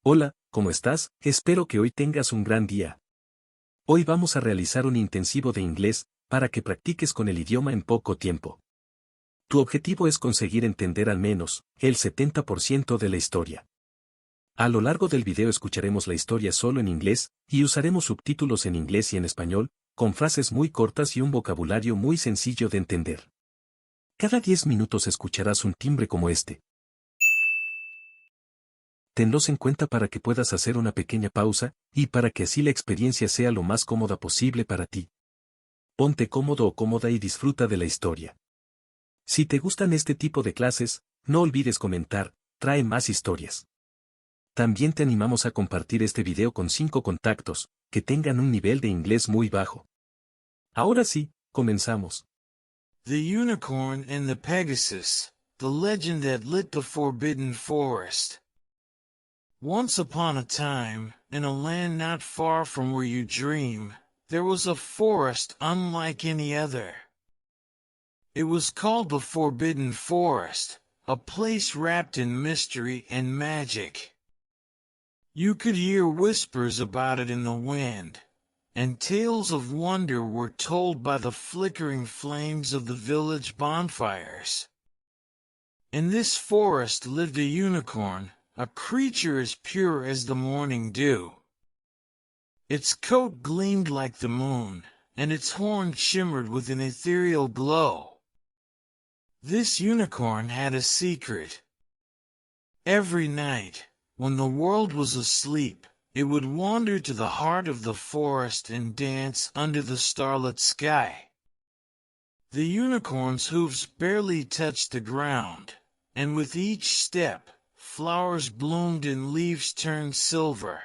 Hola, ¿cómo estás? Espero que hoy tengas un gran día. Hoy vamos a realizar un intensivo de inglés, para que practiques con el idioma en poco tiempo. Tu objetivo es conseguir entender al menos el 70% de la historia. A lo largo del video escucharemos la historia solo en inglés, y usaremos subtítulos en inglés y en español, con frases muy cortas y un vocabulario muy sencillo de entender. Cada 10 minutos escucharás un timbre como este. Tenlos en cuenta para que puedas hacer una pequeña pausa, y para que así la experiencia sea lo más cómoda posible para ti. Ponte cómodo o cómoda y disfruta de la historia. Si te gustan este tipo de clases, no olvides comentar, trae más historias. También te animamos a compartir este video con 5 contactos, que tengan un nivel de inglés muy bajo. Ahora sí, comenzamos. The Unicorn and the Pegasus, the legend that lit the forbidden forest. Once upon a time, in a land not far from where you dream, there was a forest unlike any other. It was called the Forbidden Forest, a place wrapped in mystery and magic. You could hear whispers about it in the wind, and tales of wonder were told by the flickering flames of the village bonfires. In this forest lived a unicorn, a creature as pure as the morning dew. Its coat gleamed like the moon, and its horn shimmered with an ethereal glow. This unicorn had a secret. Every night, when the world was asleep, it would wander to the heart of the forest and dance under the starlit sky. The unicorn's hooves barely touched the ground, and with each step, flowers bloomed and leaves turned silver.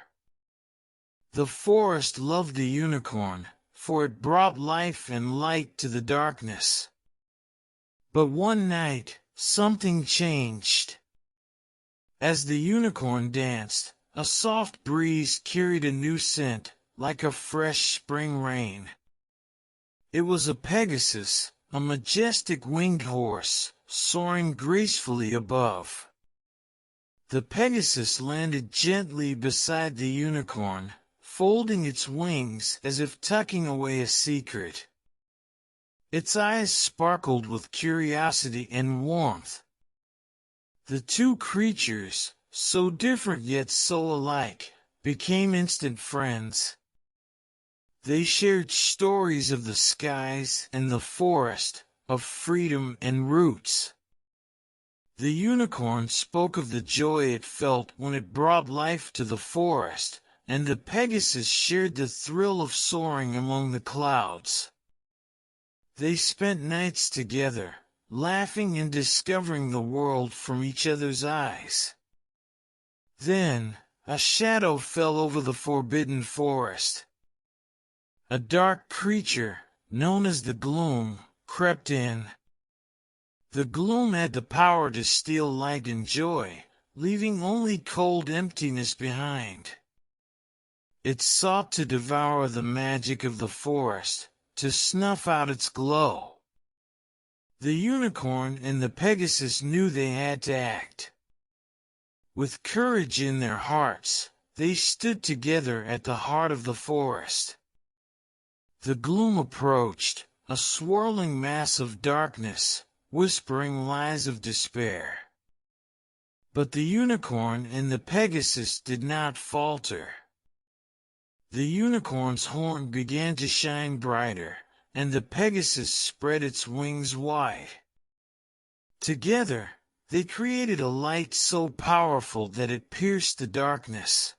The forest loved the unicorn, for it brought life and light to the darkness. But one night, something changed. As the unicorn danced, a soft breeze carried a new scent, like a fresh spring rain. It was a Pegasus, a majestic winged horse, soaring gracefully above. The Pegasus landed gently beside the unicorn, folding its wings as if tucking away a secret. Its eyes sparkled with curiosity and warmth. The two creatures, so different yet so alike, became instant friends. They shared stories of the skies and the forest, of freedom and roots. The unicorn spoke of the joy it felt when it brought life to the forest, and the Pegasus shared the thrill of soaring among the clouds. They spent nights together, laughing and discovering the world from each other's eyes. Then, a shadow fell over the forbidden forest. A dark creature, known as the Gloom, crept in. The gloom had the power to steal light and joy, leaving only cold emptiness behind. It sought to devour the magic of the forest, to snuff out its glow. The unicorn and the Pegasus knew they had to act. With courage in their hearts, they stood together at the heart of the forest. The gloom approached, a swirling mass of darkness, whispering lies of despair. But the unicorn and the Pegasus did not falter. The unicorn's horn began to shine brighter, and the Pegasus spread its wings wide. Together, they created a light so powerful that it pierced the darkness.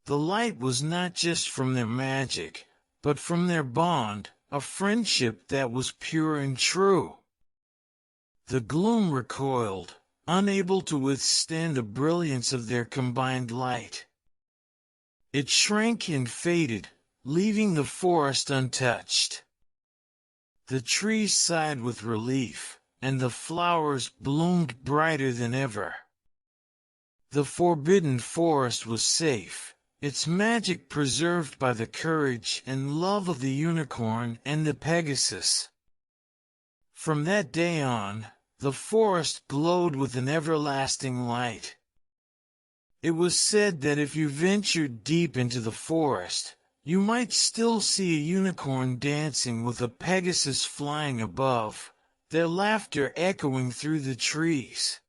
The light was not just from their magic, but from their bond, a friendship that was pure and true. The gloom recoiled, unable to withstand the brilliance of their combined light. It shrank and faded, leaving the forest untouched. The trees sighed with relief, and the flowers bloomed brighter than ever. The forbidden forest was safe, its magic preserved by the courage and love of the unicorn and the Pegasus. From that day on, the forest glowed with an everlasting light. It was said that if you ventured deep into the forest, you might still see a unicorn dancing with a Pegasus flying above, their laughter echoing through the trees.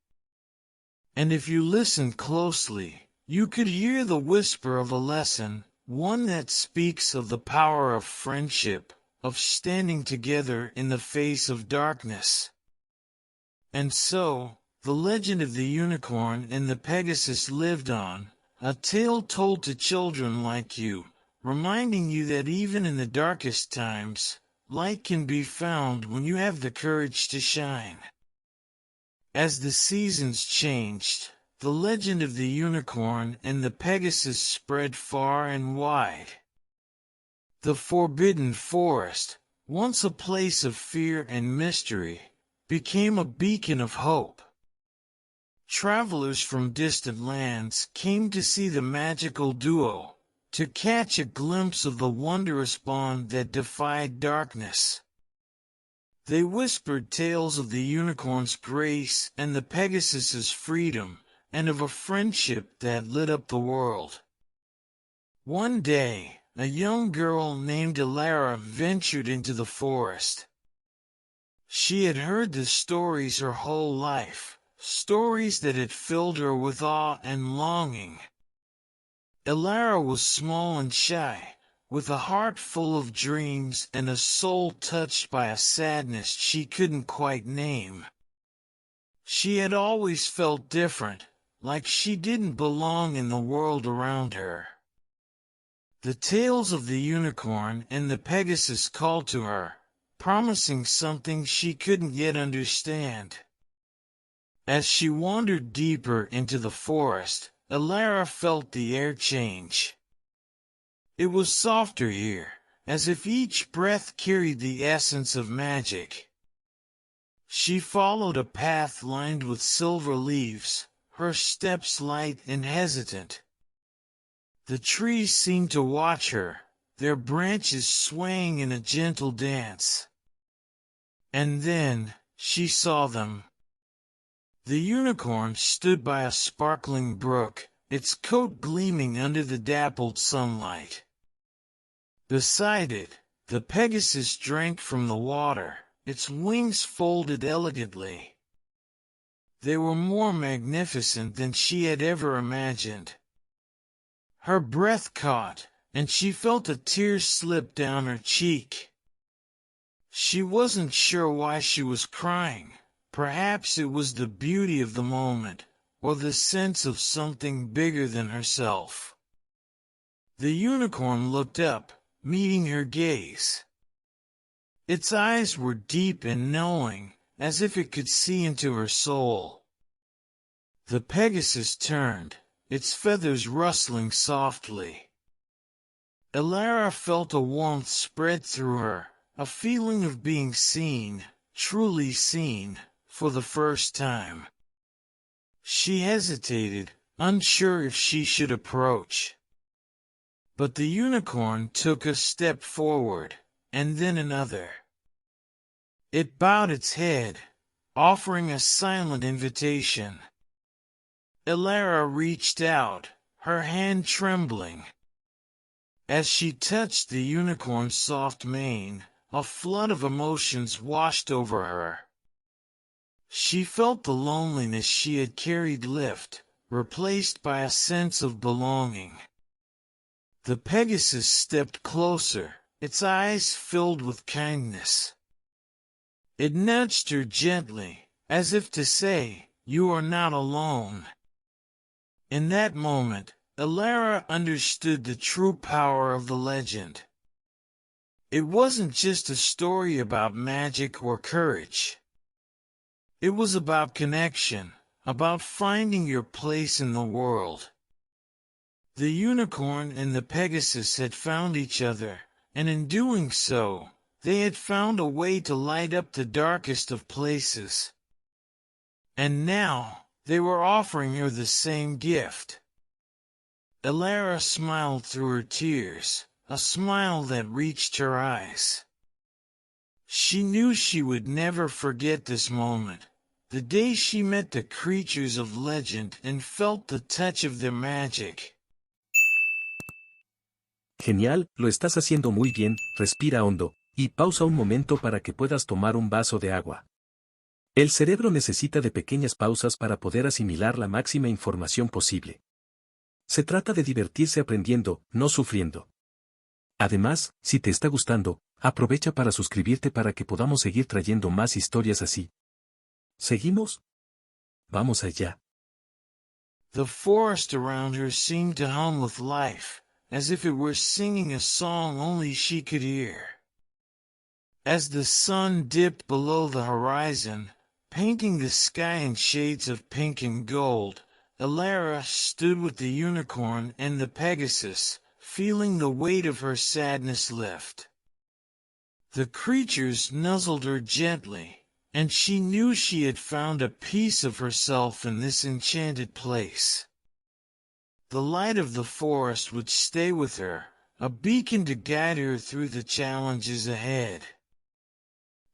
And if you listened closely, you could hear the whisper of a lesson, one that speaks of the power of friendship, of standing together in the face of darkness. And so, the legend of the unicorn and the Pegasus lived on, a tale told to children like you, reminding you that even in the darkest times, light can be found when you have the courage to shine. As the seasons changed, the legend of the unicorn and the Pegasus spread far and wide. The forbidden forest, once a place of fear and mystery, became a beacon of hope. Travelers from distant lands came to see the magical duo, to catch a glimpse of the wondrous bond that defied darkness. They whispered tales of the unicorn's grace and the Pegasus's freedom, and of a friendship that lit up the world. One day, a young girl named Alara ventured into the forest. She had heard the stories her whole life, stories that had filled her with awe and longing. Alara was small and shy, with a heart full of dreams and a soul touched by a sadness she couldn't quite name. She had always felt different, like she didn't belong in the world around her. The tales of the unicorn and the Pegasus called to her, promising something she couldn't yet understand. As she wandered deeper into the forest, Alara felt the air change. It was softer here, as if each breath carried the essence of magic. She followed a path lined with silver leaves, her steps light and hesitant. The trees seemed to watch her, their branches swaying in a gentle dance. And then, she saw them. The unicorn stood by a sparkling brook, its coat gleaming under the dappled sunlight. Beside it, the Pegasus drank from the water, its wings folded elegantly. They were more magnificent than she had ever imagined. Her breath caught, and she felt a tear slip down her cheek. She wasn't sure why she was crying. Perhaps it was the beauty of the moment, or the sense of something bigger than herself. The unicorn looked up, meeting her gaze. Its eyes were deep and knowing, as if it could see into her soul. The Pegasus turned, its feathers rustling softly. Alara felt a warmth spread through her, a feeling of being seen, truly seen, for the first time. She hesitated, unsure if she should approach. But the unicorn took a step forward, and then another. It bowed its head, offering a silent invitation. Alara reached out, her hand trembling. As she touched the unicorn's soft mane, a flood of emotions washed over her. She felt the loneliness she had carried lift, replaced by a sense of belonging. The Pegasus stepped closer, its eyes filled with kindness. It nudged her gently, as if to say, "You are not alone." In that moment, Alara understood the true power of the legend. It wasn't just a story about magic or courage. It was about connection, about finding your place in the world. The unicorn and the Pegasus had found each other, and in doing so, they had found a way to light up the darkest of places. And now, they were offering her the same gift. Alara smiled through her tears, a smile that reached her eyes. She knew she would never forget this moment, the day she met the creatures of legend and felt the touch of their magic. Genial, lo estás haciendo muy bien, respira hondo, y pausa un momento para que puedas tomar un vaso de agua. El cerebro necesita de pequeñas pausas para poder asimilar la máxima información posible. Se trata de divertirse aprendiendo, no sufriendo. Además, si te está gustando, aprovecha para suscribirte para que podamos seguir trayendo más historias así. ¿Seguimos? Vamos allá. The forest around her seemed to hum with life, as if it were singing a song only she could hear. As the sun dipped below the horizon, painting the sky in shades of pink and gold, Elara stood with the unicorn and the Pegasus, feeling the weight of her sadness lift. The creatures nuzzled her gently, and she knew she had found a piece of herself in this enchanted place. The light of the forest would stay with her, a beacon to guide her through the challenges ahead.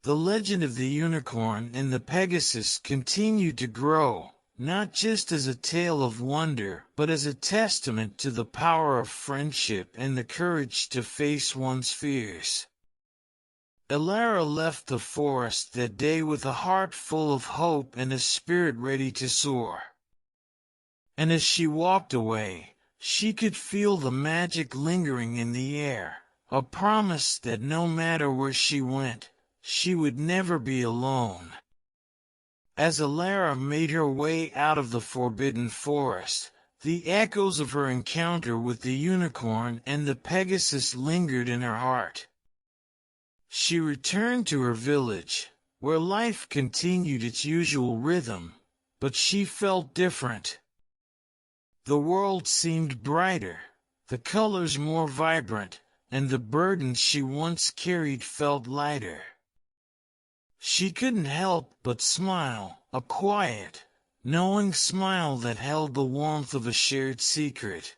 The legend of the unicorn and the Pegasus continued to grow, not just as a tale of wonder, but as a testament to the power of friendship and the courage to face one's fears. Elara left the forest that day with a heart full of hope and a spirit ready to soar. And as she walked away, she could feel the magic lingering in the air, a promise that no matter where she went, she would never be alone. As Elara made her way out of the forbidden forest, the echoes of her encounter with the unicorn and the Pegasus lingered in her heart. She returned to her village, where life continued its usual rhythm, but she felt different. The world seemed brighter, the colors more vibrant, and the burdens she once carried felt lighter. She couldn't help but smile, a quiet, knowing smile that held the warmth of a shared secret.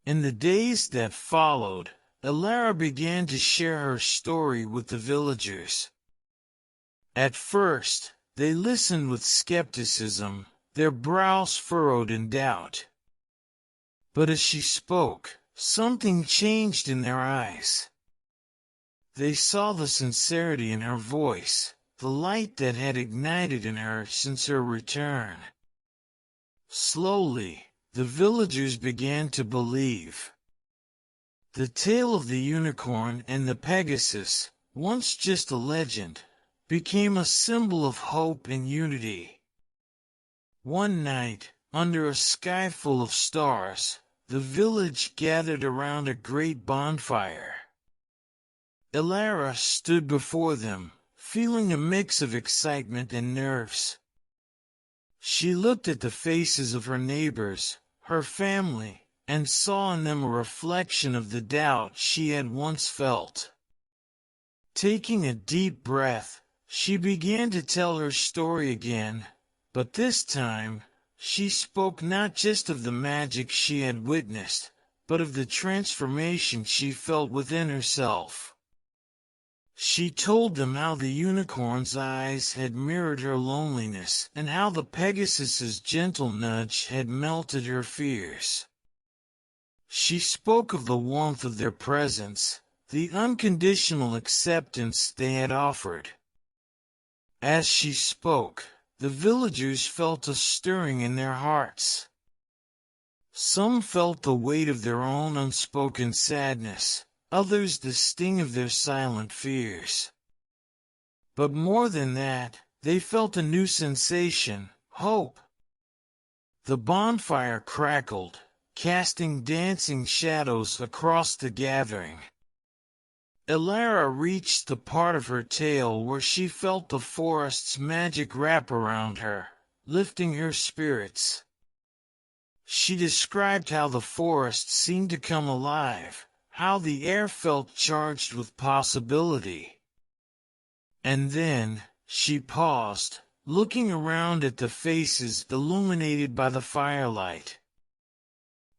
In the days that followed, Elara began to share her story with the villagers. At first, they listened with skepticism, their brows furrowed in doubt. But as she spoke, something changed in their eyes. They saw the sincerity in her voice, the light that had ignited in her since her return. Slowly, the villagers began to believe. The tale of the unicorn and the Pegasus, once just a legend, became a symbol of hope and unity. One night, under a sky full of stars, the village gathered around a great bonfire. Elara stood before them, feeling a mix of excitement and nerves. She looked at the faces of her neighbors, her family, and saw in them a reflection of the doubt she had once felt. Taking a deep breath, she began to tell her story again, but this time, she spoke not just of the magic she had witnessed, but of the transformation she felt within herself. She told them how the unicorn's eyes had mirrored her loneliness and how the Pegasus's gentle nudge had melted her fears. She spoke of the warmth of their presence, the unconditional acceptance they had offered. As she spoke, the villagers felt a stirring in their hearts. Some felt the weight of their own unspoken sadness, others the sting of their silent fears. But more than that, they felt a new sensation, hope. The bonfire crackled, casting dancing shadows across the gathering. Elara reached the part of her tale where she felt the forest's magic wrap around her, lifting her spirits. She described how the forest seemed to come alive, how the air felt charged with possibility. And then, she paused, looking around at the faces illuminated by the firelight.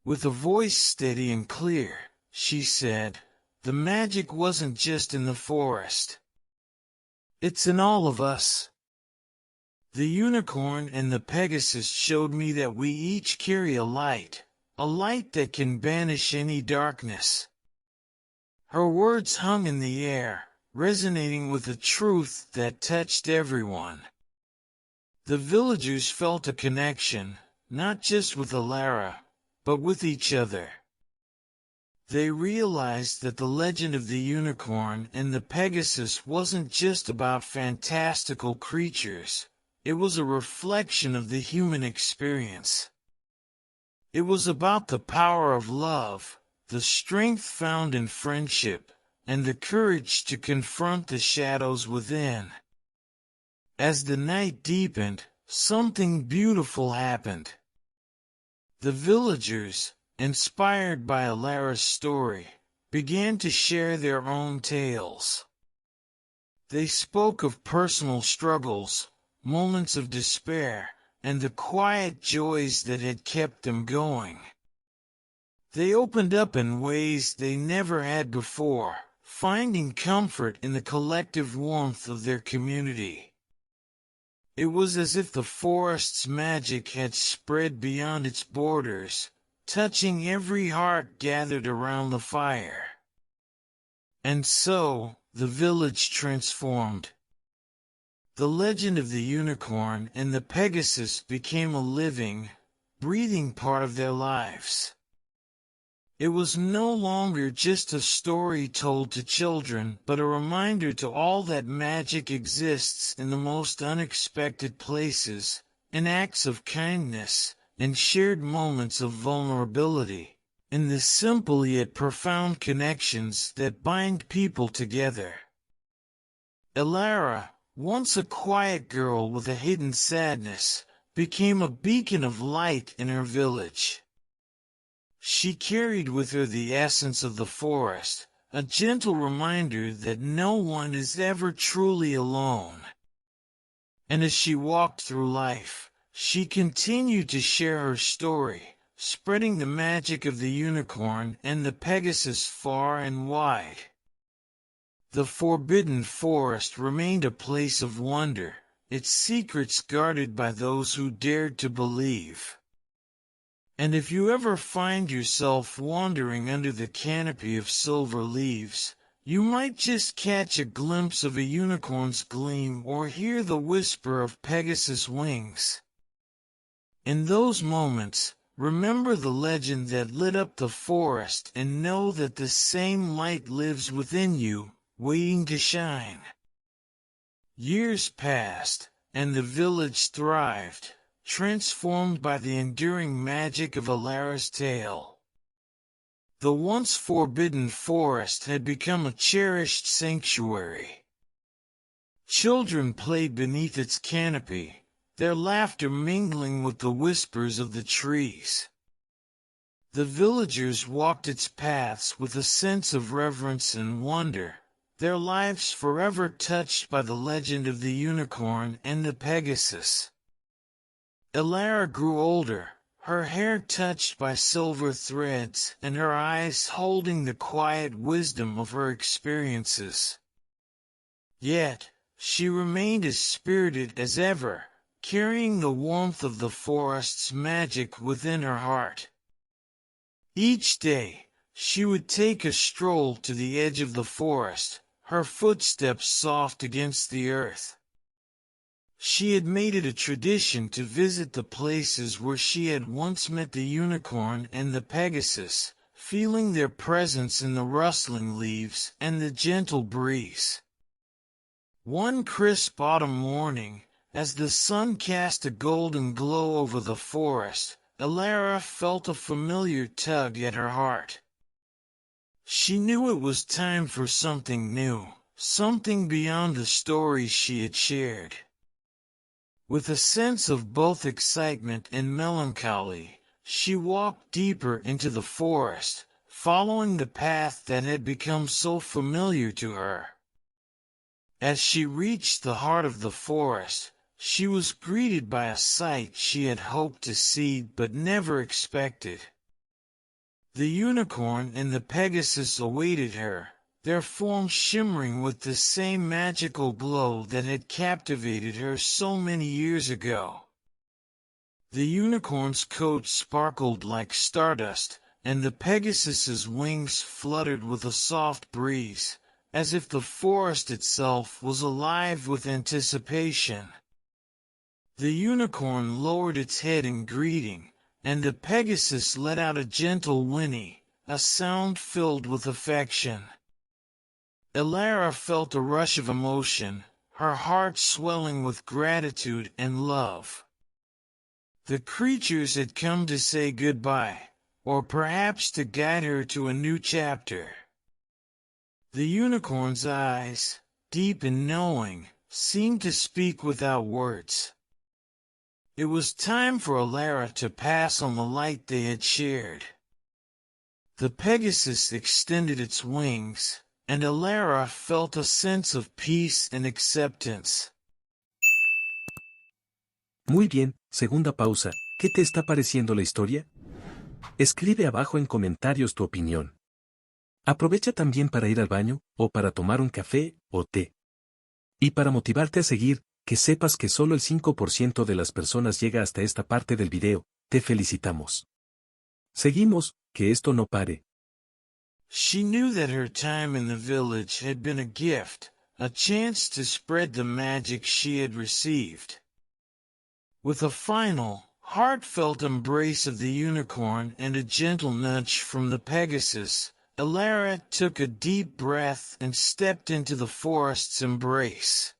With a voice steady and clear, she said, "The magic wasn't just in the forest. It's in all of us." The unicorn and the Pegasus showed me that we each carry a light that can banish any darkness. Her words hung in the air, resonating with a truth that touched everyone. The villagers felt a connection, not just with Alara, but with each other. They realized that the legend of the unicorn and the Pegasus wasn't just about fantastical creatures. It was a reflection of the human experience. It was about the power of love, the strength found in friendship, and the courage to confront the shadows within. As the night deepened, something beautiful happened. The villagers, inspired by Alara's story, began to share their own tales. They spoke of personal struggles, moments of despair, and the quiet joys that had kept them going. They opened up in ways they never had before, finding comfort in the collective warmth of their community. It was as if the forest's magic had spread beyond its borders, touching every heart gathered around the fire. And so, the village transformed. The legend of the unicorn and the Pegasus became a living, breathing part of their lives. It was no longer just a story told to children, but a reminder to all that magic exists in the most unexpected places, in acts of kindness, and shared moments of vulnerability, in the simple yet profound connections that bind people together. Alara, once a quiet girl with a hidden sadness, became a beacon of light in her village. She carried with her the essence of the forest, a gentle reminder that no one is ever truly alone. And as she walked through life, she continued to share her story, spreading the magic of the unicorn and the Pegasus far and wide. The forbidden forest remained a place of wonder, its secrets guarded by those who dared to believe. And if you ever find yourself wandering under the canopy of silver leaves, you might just catch a glimpse of a unicorn's gleam or hear the whisper of Pegasus' wings. In those moments, remember the legend that lit up the forest and know that the same light lives within you, waiting to shine. Years passed, and the village thrived, transformed by the enduring magic of Alara's tale. The once forbidden forest had become a cherished sanctuary. Children played beneath its canopy, their laughter mingling with the whispers of the trees. The villagers walked its paths with a sense of reverence and wonder, their lives forever touched by the legend of the unicorn and the Pegasus. Alara grew older, her hair touched by silver threads and her eyes holding the quiet wisdom of her experiences. Yet, she remained as spirited as ever, carrying the warmth of the forest's magic within her heart. Each day, she would take a stroll to the edge of the forest, her footsteps soft against the earth. She had made it a tradition to visit the places where she had once met the unicorn and the Pegasus, feeling their presence in the rustling leaves and the gentle breeze. One crisp autumn morning, as the sun cast a golden glow over the forest, Alara felt a familiar tug at her heart. She knew it was time for something new, something beyond the stories she had shared. With a sense of both excitement and melancholy, she walked deeper into the forest, following the path that had become so familiar to her. As she reached the heart of the forest, she was greeted by a sight she had hoped to see but never expected. The unicorn and the Pegasus awaited her, their forms shimmering with the same magical glow that had captivated her so many years ago. The unicorn's coat sparkled like stardust, and the Pegasus's wings fluttered with a soft breeze, as if the forest itself was alive with anticipation. The unicorn lowered its head in greeting, and the Pegasus let out a gentle whinny, a sound filled with affection. Elara felt a rush of emotion, her heart swelling with gratitude and love. The creatures had come to say goodbye, or perhaps to guide her to a new chapter. The unicorn's eyes, deep and knowing, seemed to speak without words. It was time for Elara to pass on the light they had shared. The Pegasus extended its wings, and Elara felt a sense of peace and acceptance. Muy bien, segunda pausa. ¿Qué te está pareciendo la historia? Escribe abajo en comentarios tu opinión. Aprovecha también para ir al baño, o para tomar un café, o té. Y para motivarte a seguir, que sepas que solo el 5% de las personas llega hasta esta parte del video, te felicitamos. Seguimos, que esto no pare. She knew that her time in the village had been a gift, a chance to spread the magic she had received. With a final, heartfelt embrace of the unicorn and a gentle nudge from the Pegasus, Elara took a deep breath and stepped into the forest's embrace.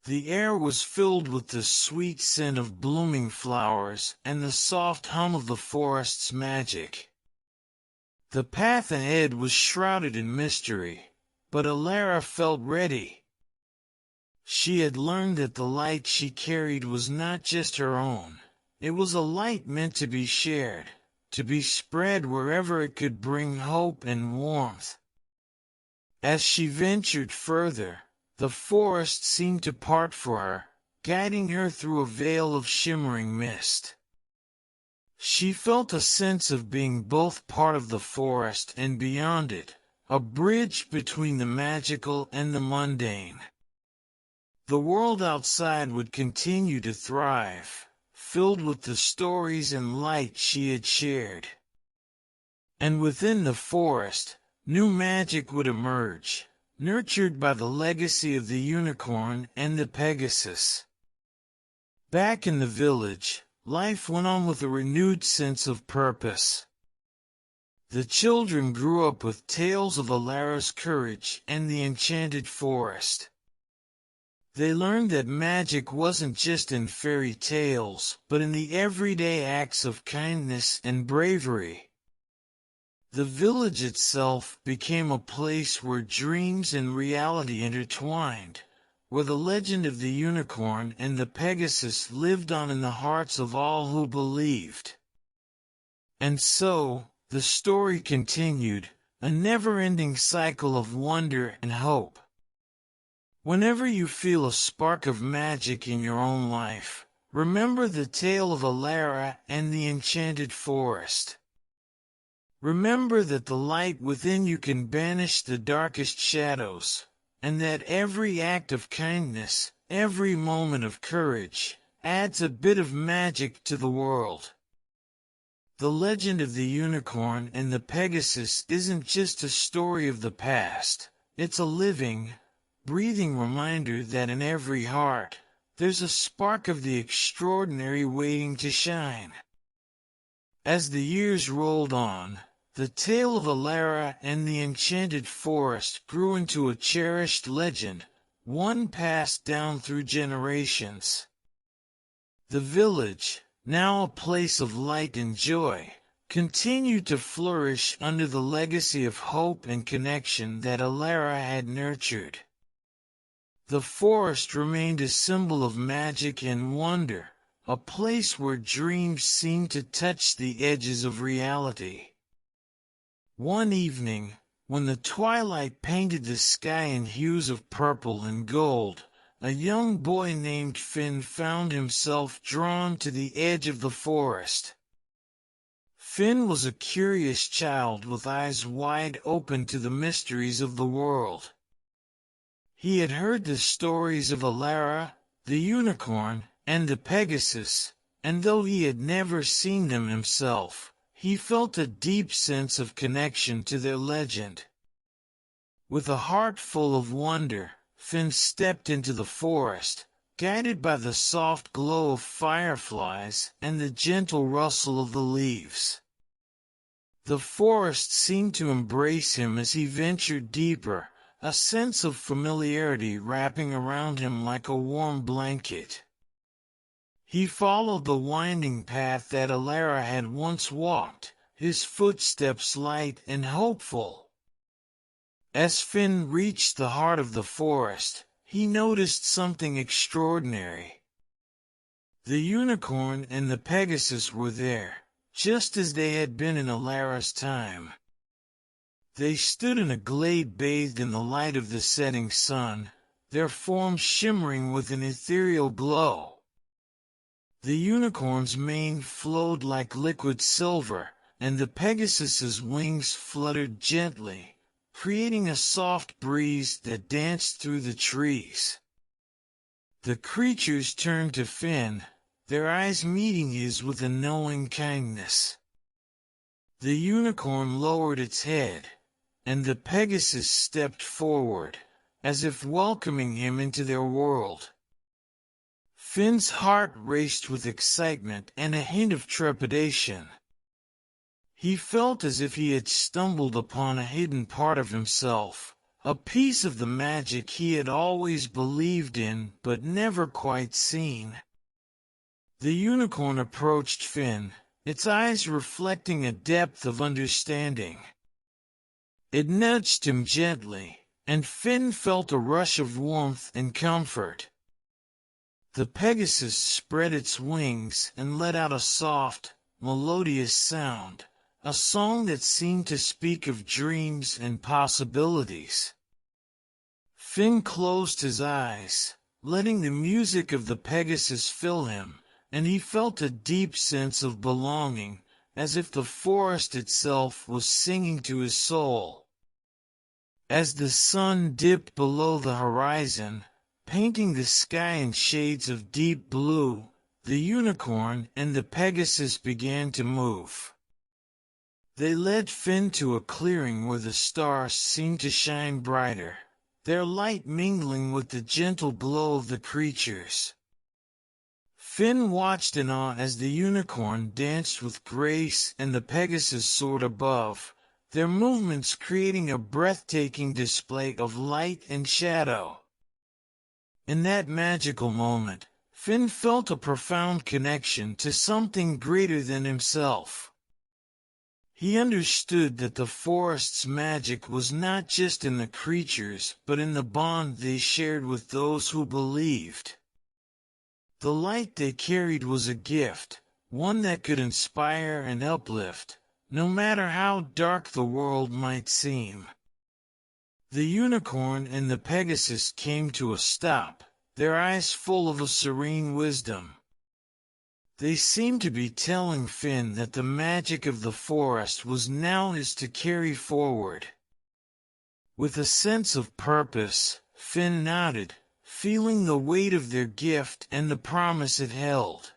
The air was filled with the sweet scent of blooming flowers and the soft hum of the forest's magic. The path ahead was shrouded in mystery, but Elara felt ready. She had learned that the light she carried was not just her own. It was a light meant to be shared, to be spread wherever it could bring hope and warmth. As she ventured further, the forest seemed to part for her, guiding her through a veil of shimmering mist. She felt a sense of being both part of the forest and beyond it, a bridge between the magical and the mundane. The world outside would continue to thrive, filled with the stories and light she had shared. And within the forest, new magic would emerge, nurtured by the legacy of the unicorn and the Pegasus. Back in the village, life went on with a renewed sense of purpose. The children grew up with tales of Elara's courage and the enchanted forest. They learned that magic wasn't just in fairy tales, but in the everyday acts of kindness and bravery. The village itself became a place where dreams and reality intertwined, where the legend of the unicorn and the Pegasus lived on in the hearts of all who believed. And so, the story continued, a never-ending cycle of wonder and hope. Whenever you feel a spark of magic in your own life, remember the tale of Elara and the enchanted forest. Remember that the light within you can banish the darkest shadows, and that every act of kindness, every moment of courage, adds a bit of magic to the world. The legend of the unicorn and the Pegasus isn't just a story of the past, it's a living, breathing reminder that in every heart, there's a spark of the extraordinary waiting to shine. As the years rolled on, the tale of Elara and the enchanted forest grew into a cherished legend, one passed down through generations. The village, now a place of light and joy, continued to flourish under the legacy of hope and connection that Elara had nurtured. The forest remained a symbol of magic and wonder, a place where dreams seemed to touch the edges of reality. One evening, when the twilight painted the sky in hues of purple and gold, a young boy named Finn found himself drawn to the edge of the forest. Finn was a curious child with eyes wide open to the mysteries of the world. He had heard the stories of Alara, the unicorn, and the Pegasus, and though he had never seen them himself, he felt a deep sense of connection to their legend. With a heart full of wonder, Finn stepped into the forest, guided by the soft glow of fireflies and the gentle rustle of the leaves. The forest seemed to embrace him as he ventured deeper, a sense of familiarity wrapping around him like a warm blanket. He followed the winding path that Alara had once walked, his footsteps light and hopeful. As Finn reached the heart of the forest, he noticed something extraordinary. The unicorn and the Pegasus were there, just as they had been in Alara's time. They stood in a glade bathed in the light of the setting sun, their forms shimmering with an ethereal glow. The unicorn's mane flowed like liquid silver, and the Pegasus's wings fluttered gently, creating a soft breeze that danced through the trees. The creatures turned to Finn, their eyes meeting his with a knowing kindness. The unicorn lowered its head, and the Pegasus stepped forward, as if welcoming him into their world. Finn's heart raced with excitement and a hint of trepidation. He felt as if he had stumbled upon a hidden part of himself, a piece of the magic he had always believed in but never quite seen. The unicorn approached Finn, its eyes reflecting a depth of understanding. It nudged him gently, and Finn felt a rush of warmth and comfort. The Pegasus spread its wings and let out a soft, melodious sound, a song that seemed to speak of dreams and possibilities. Finn closed his eyes, letting the music of the Pegasus fill him, and he felt a deep sense of belonging, as if the forest itself was singing to his soul. As the sun dipped below the horizon, painting the sky in shades of deep blue, the unicorn and the Pegasus began to move. They led Finn to a clearing where the stars seemed to shine brighter, their light mingling with the gentle glow of the creatures. Finn watched in awe as the unicorn danced with grace and the Pegasus soared above, their movements creating a breathtaking display of light and shadow. In that magical moment, Finn felt a profound connection to something greater than himself. He understood that the forest's magic was not just in the creatures but in the bond they shared with those who believed. The light they carried was a gift, one that could inspire and uplift, no matter how dark the world might seem. The unicorn and the Pegasus came to a stop, their eyes full of a serene wisdom. They seemed to be telling Finn that the magic of the forest was now his to carry forward. With a sense of purpose, Finn nodded, feeling the weight of their gift and the promise it held.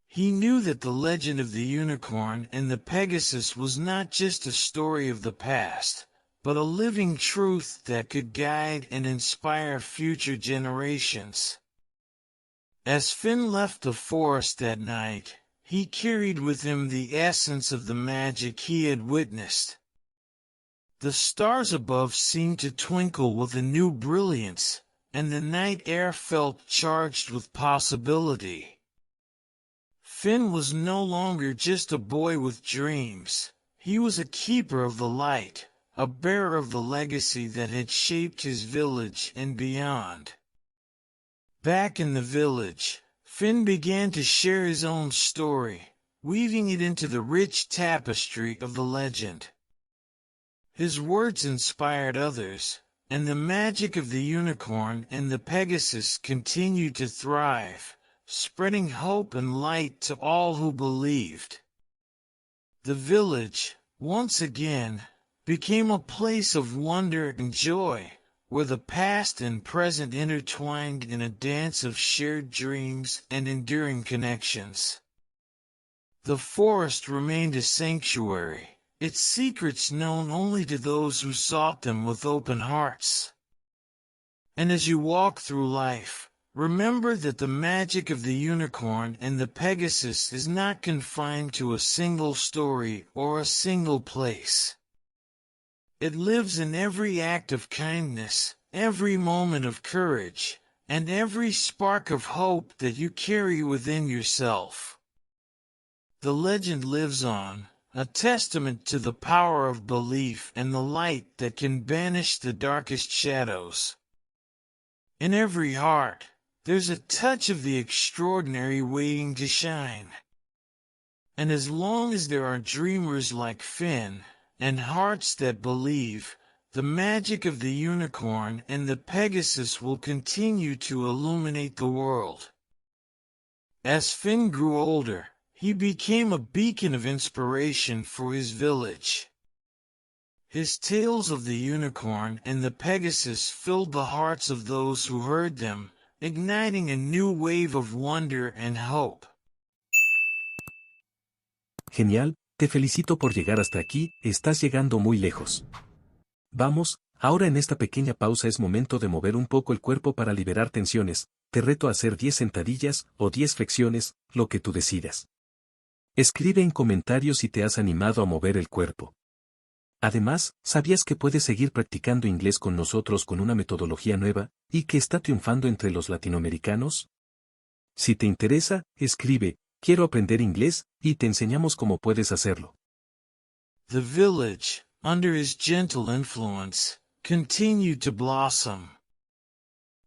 He knew that the legend of the unicorn and the Pegasus was not just a story of the past, but a living truth that could guide and inspire future generations. As Finn left the forest that night, he carried with him the essence of the magic he had witnessed. The stars above seemed to twinkle with a new brilliance, and the night air felt charged with possibility. Finn was no longer just a boy with dreams. He was a keeper of the light, a bearer of the legacy that had shaped his village and beyond. Back in the village, Finn began to share his own story, weaving it into the rich tapestry of the legend. His words inspired others, and the magic of the unicorn and the Pegasus continued to thrive, spreading hope and light to all who believed. The village, once again, became a place of wonder and joy, where the past and present intertwined in a dance of shared dreams and enduring connections. The forest remained a sanctuary, its secrets known only to those who sought them with open hearts. And as you walk through life, remember that the magic of the unicorn and the Pegasus is not confined to a single story or a single place. It lives in every act of kindness, every moment of courage, and every spark of hope that you carry within yourself. The legend lives on, a testament to the power of belief and the light that can banish the darkest shadows. In every heart, there's a touch of the extraordinary waiting to shine. And as long as there are dreamers like Finn, and hearts that believe, the magic of the unicorn and the Pegasus will continue to illuminate the world. As Finn grew older, he became a beacon of inspiration for his village. His tales of the unicorn and the Pegasus filled the hearts of those who heard them, igniting a new wave of wonder and hope. Genial, te felicito por llegar hasta aquí, estás llegando muy lejos. Vamos, ahora en esta pequeña pausa es momento de mover un poco el cuerpo para liberar tensiones, te reto a hacer 10 sentadillas o 10 flexiones, lo que tú decidas. Escribe en comentarios si te has animado a mover el cuerpo. Además, ¿sabías que puedes seguir practicando inglés con nosotros con una metodología nueva, y que está triunfando entre los latinoamericanos? Si te interesa, escribe, quiero aprender inglés, y te enseñamos cómo puedes hacerlo. The village, under his gentle influence, continued to blossom.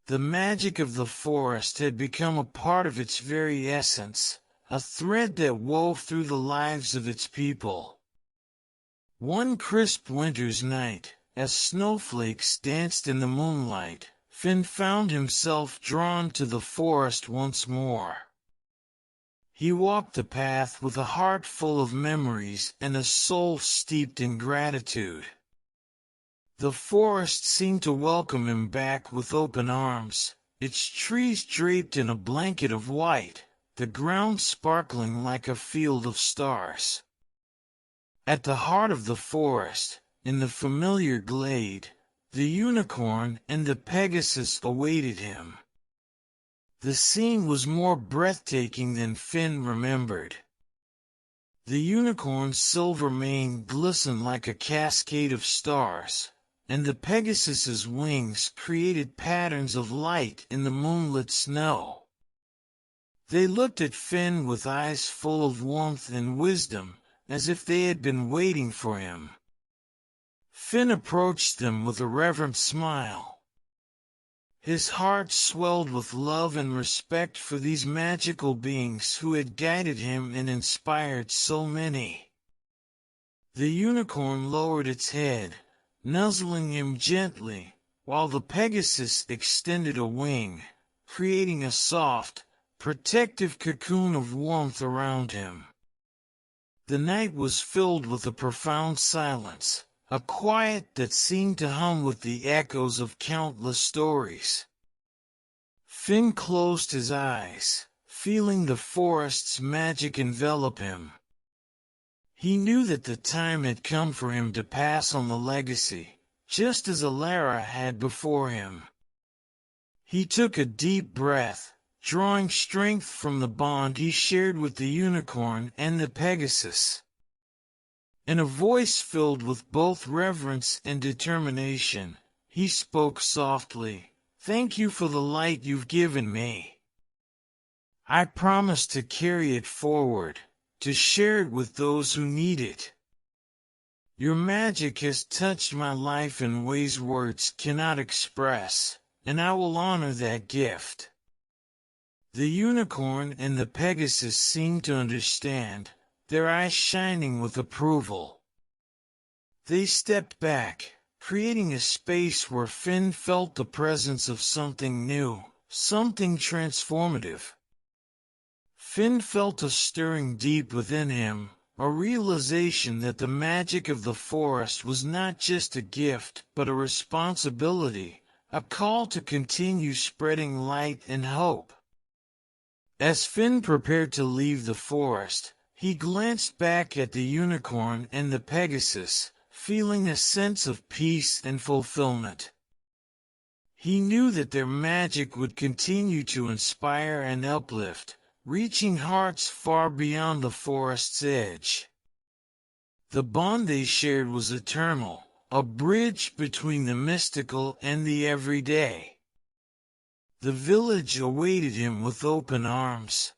The magic of the forest had become a part of its very essence, a thread that wove through the lives of its people. One crisp winter's night, as snowflakes danced in the moonlight, Finn found himself drawn to the forest once more. He walked the path with a heart full of memories and a soul steeped in gratitude. The forest seemed to welcome him back with open arms, its trees draped in a blanket of white, the ground sparkling like a field of stars. At the heart of the forest, in the familiar glade, the unicorn and the Pegasus awaited him. The scene was more breathtaking than Finn remembered. The unicorn's silver mane glistened like a cascade of stars, and the Pegasus's wings created patterns of light in the moonlit snow. They looked at Finn with eyes full of warmth and wisdom, as if they had been waiting for him. Finn approached them with a reverent smile. His heart swelled with love and respect for these magical beings who had guided him and inspired so many. The unicorn lowered its head, nuzzling him gently, while the Pegasus extended a wing, creating a soft, protective cocoon of warmth around him. The night was filled with a profound silence, a quiet that seemed to hum with the echoes of countless stories. Finn closed his eyes, feeling the forest's magic envelop him. He knew that the time had come for him to pass on the legacy, just as Alara had before him. He took a deep breath, drawing strength from the bond he shared with the unicorn and the Pegasus. In a voice filled with both reverence and determination, he spoke softly, "Thank you for the light you've given me. I promise to carry it forward, to share it with those who need it. Your magic has touched my life in ways words cannot express, and I will honor that gift." The unicorn and the Pegasus seemed to understand, their eyes shining with approval. They stepped back, creating a space where Finn felt the presence of something new, something transformative. Finn felt a stirring deep within him, a realization that the magic of the forest was not just a gift but a responsibility, a call to continue spreading light and hope. As Finn prepared to leave the forest, he glanced back at the unicorn and the Pegasus, feeling a sense of peace and fulfillment. He knew that their magic would continue to inspire and uplift, reaching hearts far beyond the forest's edge. The bond they shared was eternal, a bridge between the mystical and the everyday. The village awaited him with open arms.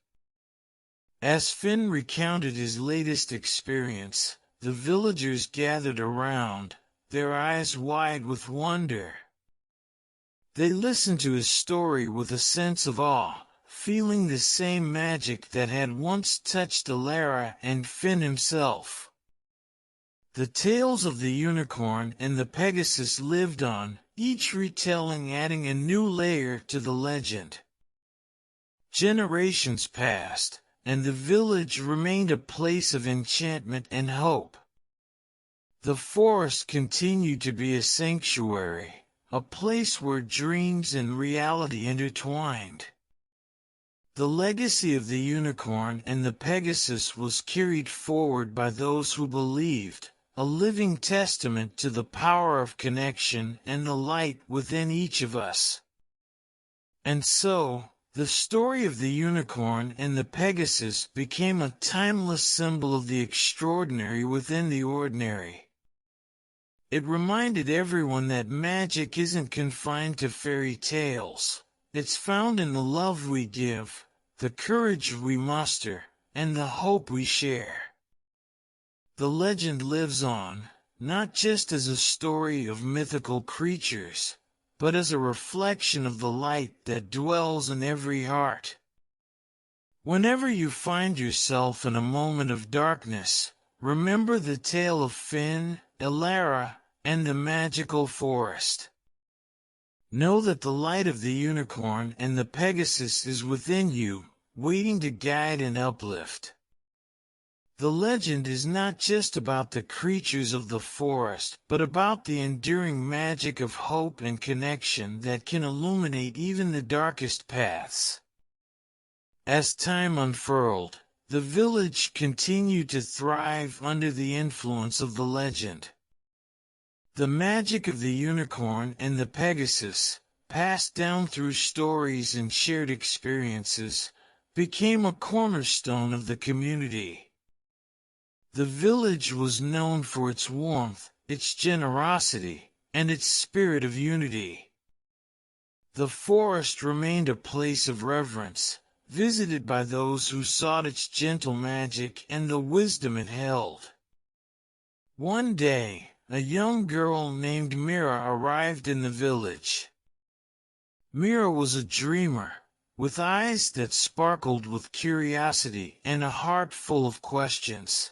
As Finn recounted his latest experience, the villagers gathered around, their eyes wide with wonder. They listened to his story with a sense of awe, feeling the same magic that had once touched Alara and Finn himself. The tales of the unicorn and the Pegasus lived on, each retelling adding a new layer to the legend. Generations passed, and the village remained a place of enchantment and hope. The forest continued to be a sanctuary, a place where dreams and reality intertwined. The legacy of the unicorn and the Pegasus was carried forward by those who believed, a living testament to the power of connection and the light within each of us. And so, the story of the unicorn and the Pegasus became a timeless symbol of the extraordinary within the ordinary. It reminded everyone that magic isn't confined to fairy tales. It's found in the love we give, the courage we muster, and the hope we share. The legend lives on, not just as a story of mythical creatures, but as a reflection of the light that dwells in every heart. Whenever you find yourself in a moment of darkness, remember the tale of Finn, Alara, and the magical forest. Know that the light of the unicorn and the Pegasus is within you, waiting to guide and uplift. The legend is not just about the creatures of the forest, but about the enduring magic of hope and connection that can illuminate even the darkest paths. As time unfurled, the village continued to thrive under the influence of the legend. The magic of the unicorn and the Pegasus, passed down through stories and shared experiences, became a cornerstone of the community. The village was known for its warmth, its generosity, and its spirit of unity. The forest remained a place of reverence, visited by those who sought its gentle magic and the wisdom it held. One day, a young girl named Mira arrived in the village. Mira was a dreamer, with eyes that sparkled with curiosity and a heart full of questions.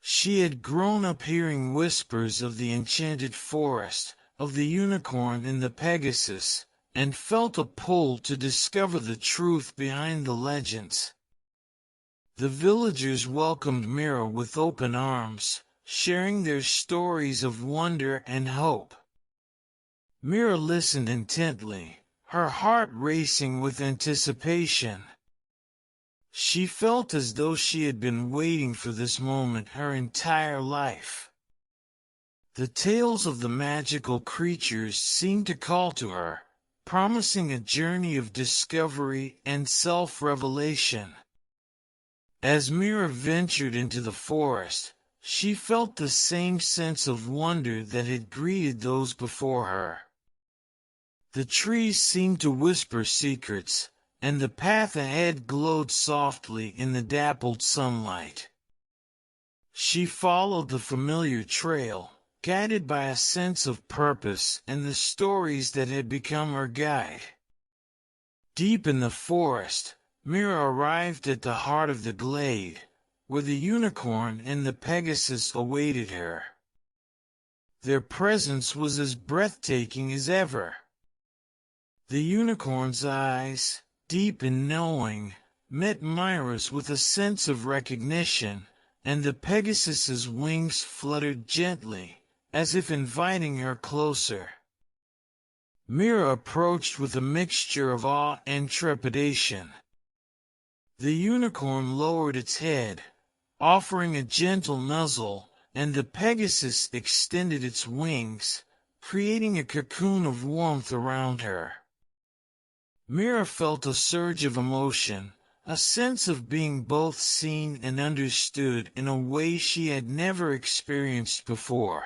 She had grown up hearing whispers of the enchanted forest, of the unicorn and the Pegasus, and felt a pull to discover the truth behind the legends. The villagers welcomed Mira with open arms, sharing their stories of wonder and hope. Mira listened intently, her heart racing with anticipation. She felt as though she had been waiting for this moment her entire life. The tales of the magical creatures seemed to call to her, promising a journey of discovery and self-revelation. As Mira ventured into the forest, she felt the same sense of wonder that had greeted those before her. The trees seemed to whisper secrets, and the path ahead glowed softly in the dappled sunlight. She followed the familiar trail, guided by a sense of purpose and the stories that had become her guide. Deep in the forest, Mira arrived at the heart of the glade, where the unicorn and the Pegasus awaited her. Their presence was as breathtaking as ever. The unicorn's eyes, deep and knowing, met Mira's with a sense of recognition, and the Pegasus's wings fluttered gently, as if inviting her closer. Mira approached with a mixture of awe and trepidation. The unicorn lowered its head, offering a gentle nuzzle, and the Pegasus extended its wings, creating a cocoon of warmth around her. Mira felt a surge of emotion, a sense of being both seen and understood in a way she had never experienced before.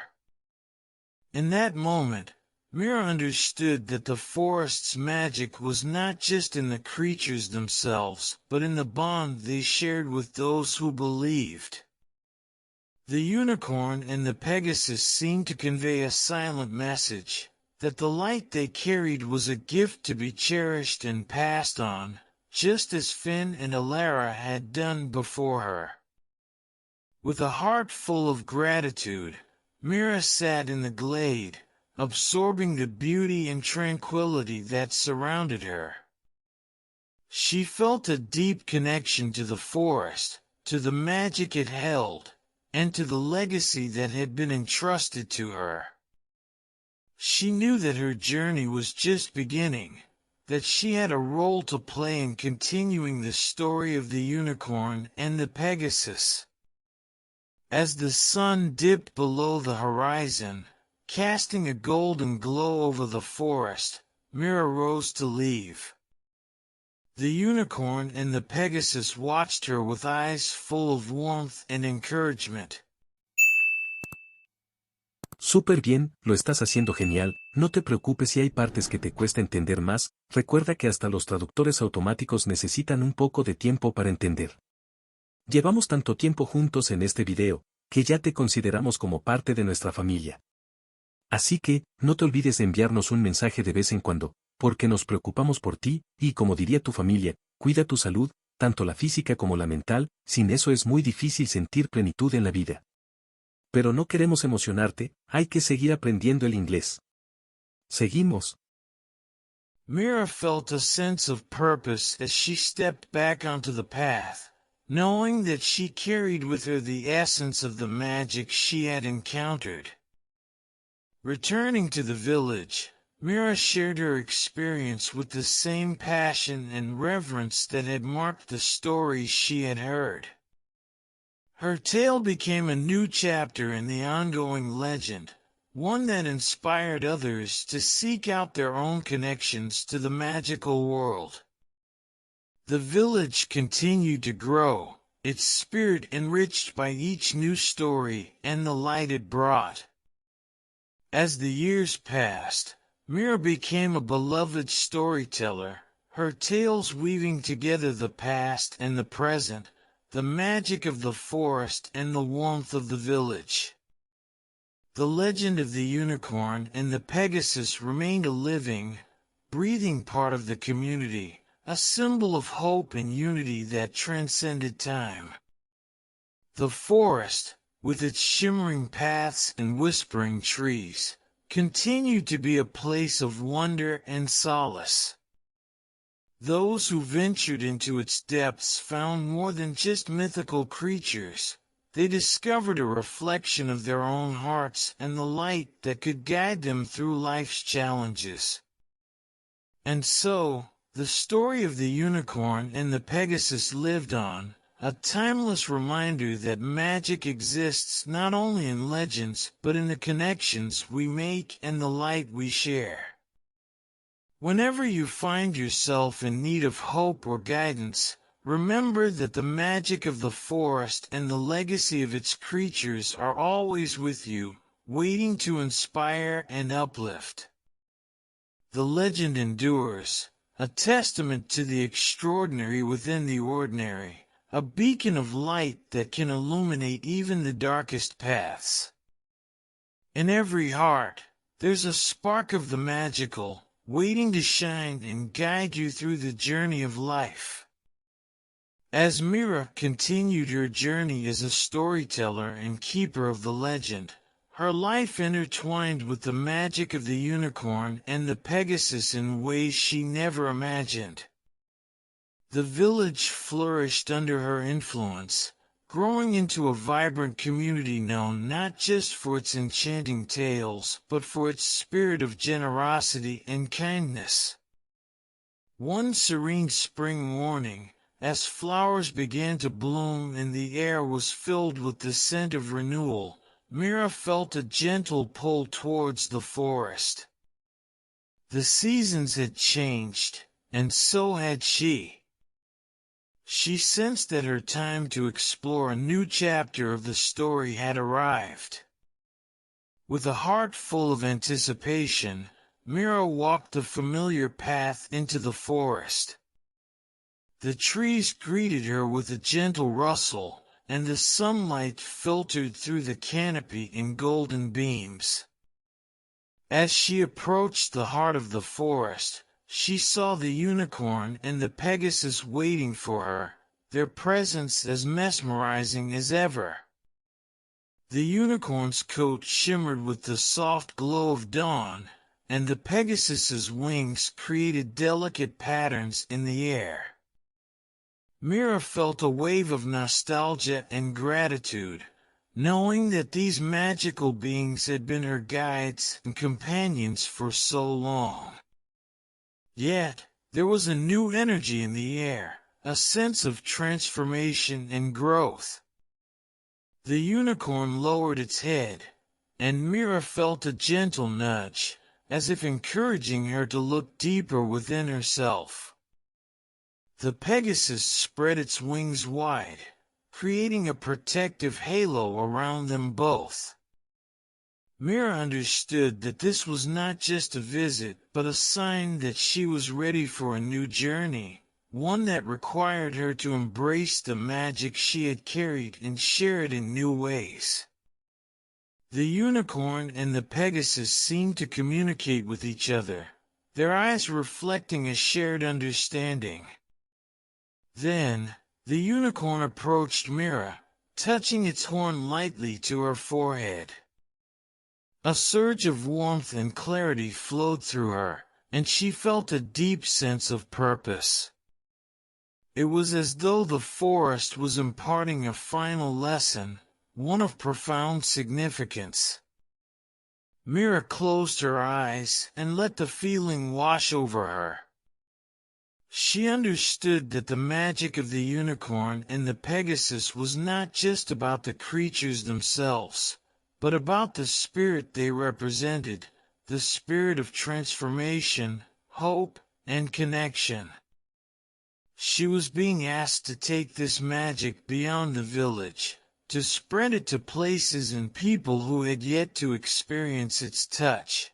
In that moment, Mira understood that the forest's magic was not just in the creatures themselves, but in the bond they shared with those who believed. The unicorn and the Pegasus seemed to convey a silent message, that the light they carried was a gift to be cherished and passed on, just as Finn and Alara had done before her. With a heart full of gratitude, Mira sat in the glade, absorbing the beauty and tranquility that surrounded her. She felt a deep connection to the forest, to the magic it held, and to the legacy that had been entrusted to her. She knew that her journey was just beginning, that she had a role to play in continuing the story of the unicorn and the Pegasus. As the sun dipped below the horizon, casting a golden glow over the forest, Mira rose to leave. The unicorn and the Pegasus watched her with eyes full of warmth and encouragement. Súper bien, lo estás haciendo genial, no te preocupes si hay partes que te cuesta entender más, recuerda que hasta los traductores automáticos necesitan un poco de tiempo para entender. Llevamos tanto tiempo juntos en este video, que ya te consideramos como parte de nuestra familia. Así que, no te olvides de enviarnos un mensaje de vez en cuando, porque nos preocupamos por ti, y como diría tu familia, cuida tu salud, tanto la física como la mental, sin eso es muy difícil sentir plenitud en la vida. Pero no queremos emocionarte, hay que seguir aprendiendo el inglés. Seguimos. Mira felt a sense of purpose as she stepped back onto the path, knowing that she carried with her the essence of the magic she had encountered. Returning to the village, Mira shared her experience with the same passion and reverence that had marked the stories she had heard. Her tale became a new chapter in the ongoing legend, one that inspired others to seek out their own connections to the magical world. The village continued to grow, its spirit enriched by each new story and the light it brought. As the years passed, Mira became a beloved storyteller, her tales weaving together the past and the present, the magic of the forest and the warmth of the village. The legend of the unicorn and the Pegasus remained a living, breathing part of the community, a symbol of hope and unity that transcended time. The forest, with its shimmering paths and whispering trees, continued to be a place of wonder and solace. Those who ventured into its depths found more than just mythical creatures. They discovered a reflection of their own hearts and the light that could guide them through life's challenges. And so, the story of the unicorn and the Pegasus lived on, a timeless reminder that magic exists not only in legends but in the connections we make and the light we share. Whenever you find yourself in need of hope or guidance, remember that the magic of the forest and the legacy of its creatures are always with you, waiting to inspire and uplift. The legend endures, a testament to the extraordinary within the ordinary, a beacon of light that can illuminate even the darkest paths. In every heart, there's a spark of the magical, waiting to shine and guide you through the journey of life. As Mira continued her journey as a storyteller and keeper of the legend, her life intertwined with the magic of the unicorn and the Pegasus in ways she never imagined. The village flourished under her influence, growing into a vibrant community known not just for its enchanting tales, but for its spirit of generosity and kindness. One serene spring morning, as flowers began to bloom and the air was filled with the scent of renewal, Mira felt a gentle pull towards the forest. The seasons had changed, and so had she. She sensed that her time to explore a new chapter of the story had arrived. With a heart full of anticipation, Mira walked the familiar path into the forest. The trees greeted her with a gentle rustle, and the sunlight filtered through the canopy in golden beams. As she approached the heart of the forest, she saw the unicorn and the Pegasus waiting for her, their presence as mesmerizing as ever. The unicorn's coat shimmered with the soft glow of dawn, and the Pegasus's wings created delicate patterns in the air. Mira felt a wave of nostalgia and gratitude, knowing that these magical beings had been her guides and companions for so long. Yet, there was a new energy in the air, a sense of transformation and growth. The unicorn lowered its head, and Mira felt a gentle nudge, as if encouraging her to look deeper within herself. The Pegasus spread its wings wide, creating a protective halo around them both. Mira understood that this was not just a visit, but a sign that she was ready for a new journey, one that required her to embrace the magic she had carried and share it in new ways. The unicorn and the Pegasus seemed to communicate with each other, their eyes reflecting a shared understanding. Then, the unicorn approached Mira, touching its horn lightly to her forehead. A surge of warmth and clarity flowed through her, and she felt a deep sense of purpose. It was as though the forest was imparting a final lesson, one of profound significance. Mira closed her eyes and let the feeling wash over her. She understood that the magic of the unicorn and the Pegasus was not just about the creatures themselves, but about the spirit they represented, the spirit of transformation, hope, and connection. She was being asked to take this magic beyond the village, to spread it to places and people who had yet to experience its touch.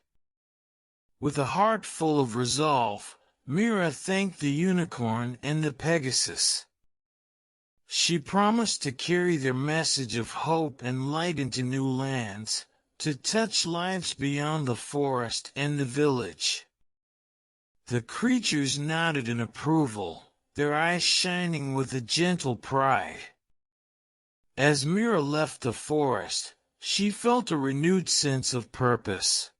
With a heart full of resolve, Mira thanked the unicorn and the Pegasus. She promised to carry their message of hope and light into new lands, to touch lives beyond the forest and the village. The creatures nodded in approval, their eyes shining with a gentle pride. As Mira left the forest, she felt a renewed sense of purpose.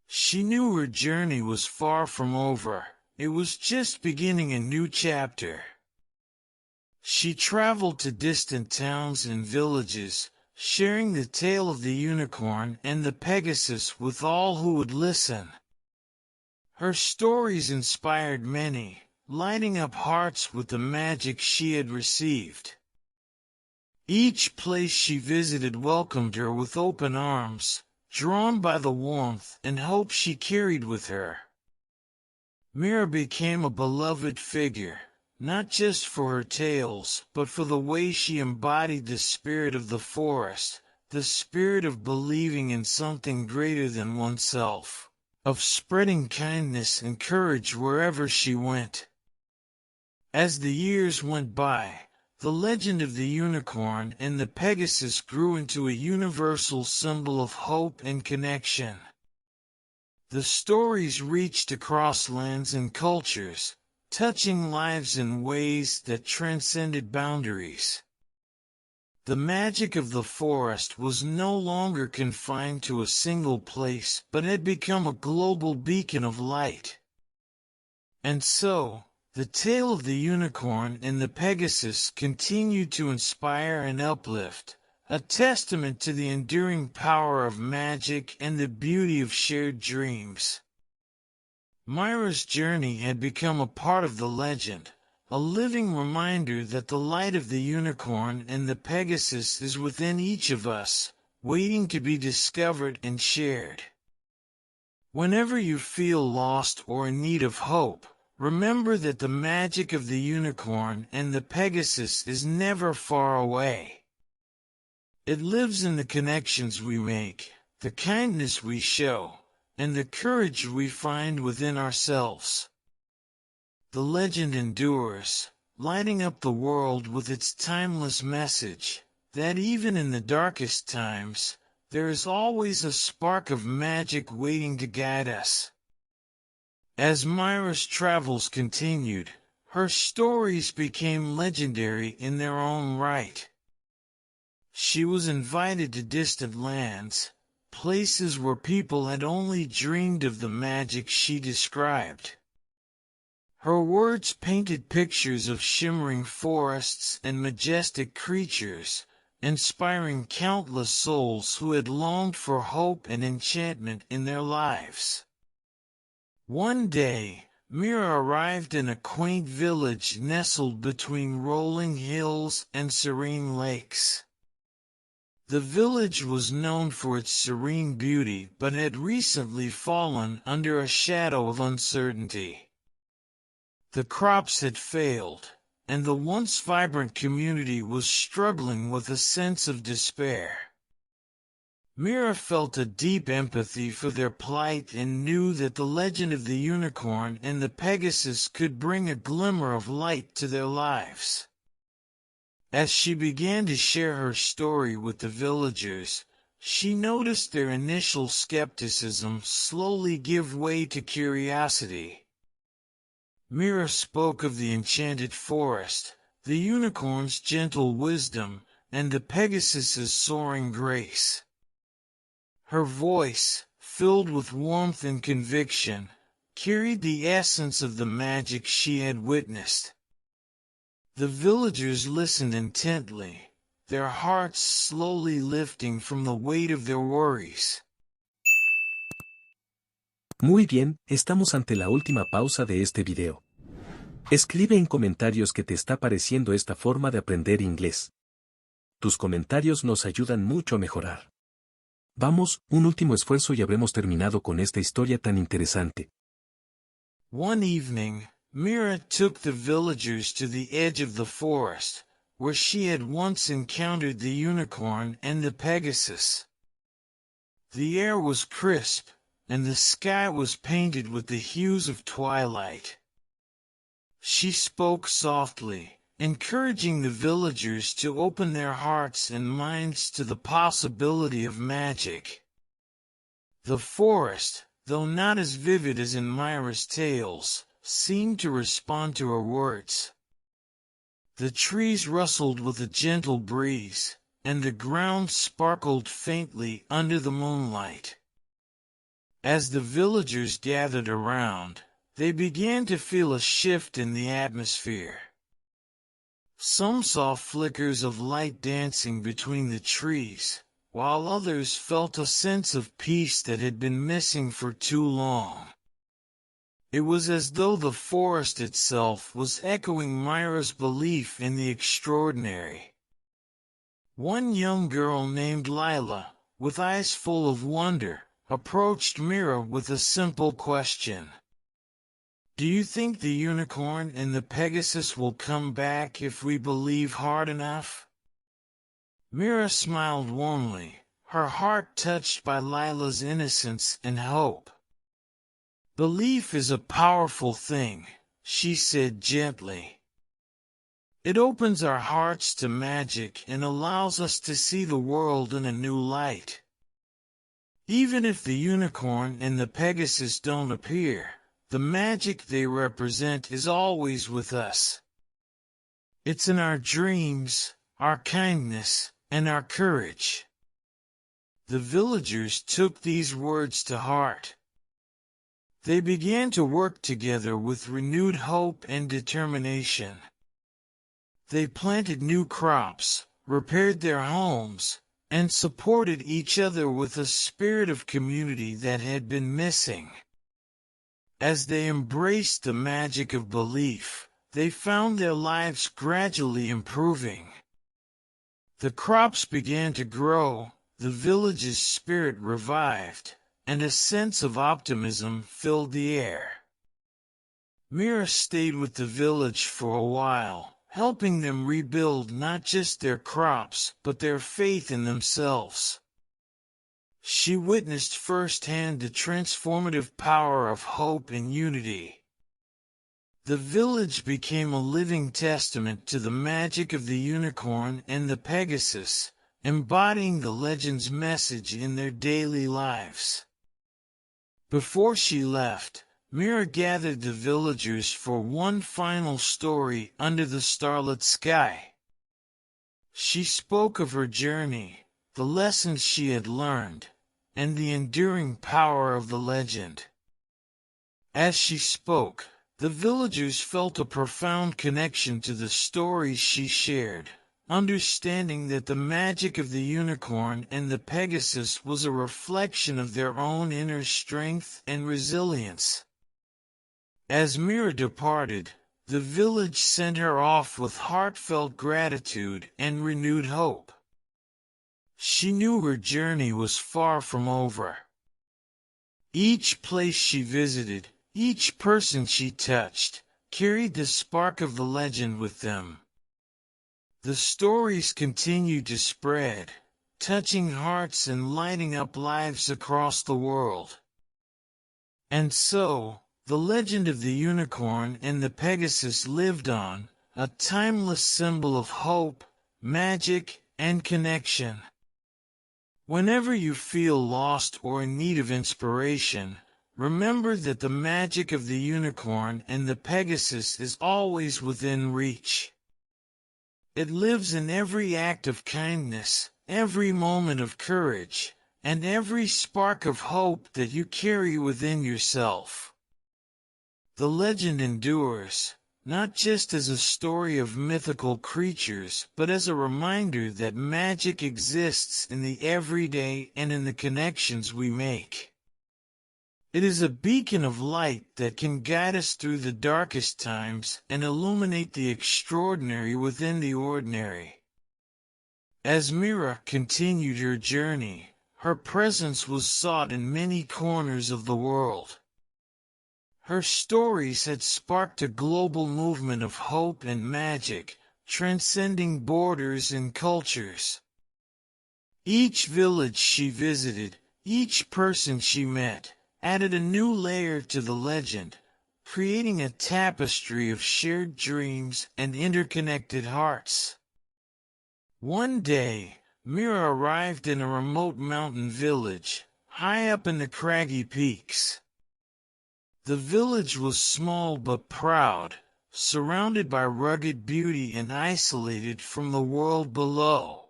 She knew her journey was far from over. It was just beginning a new chapter. She traveled to distant towns and villages, sharing the tale of the unicorn and the Pegasus with all who would listen. Her stories inspired many, lighting up hearts with the magic she had received. Each place she visited welcomed her with open arms, drawn by the warmth and hope she carried with her. Mira became a beloved figure, not just for her tales, but for the way she embodied the spirit of the forest, the spirit of believing in something greater than oneself, of spreading kindness and courage wherever she went. As the years went by, the legend of the unicorn and the Pegasus grew into a universal symbol of hope and connection. The stories reached across lands and cultures, touching lives in ways that transcended boundaries. The magic of the forest was no longer confined to a single place, but had become a global beacon of light. And so, The tale of the unicorn and the Pegasus continued to inspire and uplift, a testament to the enduring power of magic and the beauty of shared dreams. Myra's journey had become a part of the legend, a living reminder that the light of the unicorn and the Pegasus is within each of us, waiting to be discovered and shared. Whenever you feel lost or in need of hope, remember that the magic of the unicorn and the Pegasus is never far away. It lives in the connections we make, the kindness we show, and the courage we find within ourselves. The legend endures, lighting up the world with its timeless message, that even in the darkest times, there is always a spark of magic waiting to guide us. As Myra's travels continued, her stories became legendary in their own right. She was invited to distant lands, places where people had only dreamed of the magic she described. Her words painted pictures of shimmering forests and majestic creatures, inspiring countless souls who had longed for hope and enchantment in their lives. One day, Mira arrived in a quaint village nestled between rolling hills and serene lakes. The village was known for its serene beauty but had recently fallen under a shadow of uncertainty. The crops had failed, and the once vibrant community was struggling with a sense of despair. Mira felt a deep empathy for their plight and knew that the legend of the unicorn and the Pegasus could bring a glimmer of light to their lives. As she began to share her story with the villagers, she noticed their initial skepticism slowly give way to curiosity. Mira spoke of the enchanted forest, the unicorn's gentle wisdom, and the Pegasus's soaring grace. Her voice, filled with warmth and conviction, carried the essence of the magic she had witnessed. The villagers listened intently, their hearts slowly lifting from the weight of their worries. Muy bien, estamos ante la última pausa de este video. Escribe en comentarios qué te está pareciendo esta forma de aprender inglés. Tus comentarios nos ayudan mucho a mejorar. Vamos, un último esfuerzo y habremos terminado con esta historia tan interesante. One evening, Mira took the villagers to the edge of the forest, where she had once encountered the unicorn and the Pegasus. The air was crisp, and the sky was painted with the hues of twilight. She spoke softly, encouraging the villagers to open their hearts and minds to the possibility of magic. The forest, though not as vivid as in Myra's tales, seemed to respond to her words. The trees rustled with a gentle breeze, and the ground sparkled faintly under the moonlight. As the villagers gathered around, they began to feel a shift in the atmosphere. Some saw flickers of light dancing between the trees, while others felt a sense of peace that had been missing for too long. It was as though the forest itself was echoing Myra's belief in the extraordinary. One young girl named Lila, with eyes full of wonder, approached Mira with a simple question. Do you think the unicorn and the Pegasus will come back if we believe hard enough? Mira smiled warmly, her heart touched by Lila's innocence and hope. Belief is a powerful thing, she said gently. It opens our hearts to magic and allows us to see the world in a new light. Even if the unicorn and the Pegasus don't appear, the magic they represent is always with us. It's in our dreams, our kindness, and our courage. The villagers took these words to heart. They began to work together with renewed hope and determination. They planted new crops, repaired their homes, and supported each other with a spirit of community that had been missing. As they embraced the magic of belief, they found their lives gradually improving. The crops began to grow, the village's spirit revived, and a sense of optimism filled the air. Mira stayed with the village for a while, helping them rebuild not just their crops, but their faith in themselves. She witnessed firsthand the transformative power of hope and unity. The village became a living testament to the magic of the unicorn and the Pegasus, embodying the legend's message in their daily lives. Before she left, Mira gathered the villagers for one final story under the starlit sky. She spoke of her journey, the lessons she had learned, and the enduring power of the legend. As she spoke, the villagers felt a profound connection to the stories she shared, understanding that the magic of the unicorn and the Pegasus was a reflection of their own inner strength and resilience. As Mira departed, the village sent her off with heartfelt gratitude and renewed hope. She knew her journey was far from over. Each place she visited, each person she touched, carried the spark of the legend with them. The stories continued to spread, touching hearts and lighting up lives across the world. And so, the legend of the unicorn and the Pegasus lived on, a timeless symbol of hope, magic, and connection. Whenever you feel lost or in need of inspiration, remember that the magic of the unicorn and the Pegasus is always within reach. It lives in every act of kindness, every moment of courage, and every spark of hope that you carry within yourself. The legend endures, not just as a story of mythical creatures, but as a reminder that magic exists in the everyday and in the connections we make. It is a beacon of light that can guide us through the darkest times and illuminate the extraordinary within the ordinary. As Mira continued her journey, her presence was sought in many corners of the world. Her stories had sparked a global movement of hope and magic, transcending borders and cultures. Each village she visited, each person she met, added a new layer to the legend, creating a tapestry of shared dreams and interconnected hearts. One day, Mira arrived in a remote mountain village, high up in the craggy peaks. The village was small but proud, surrounded by rugged beauty and isolated from the world below.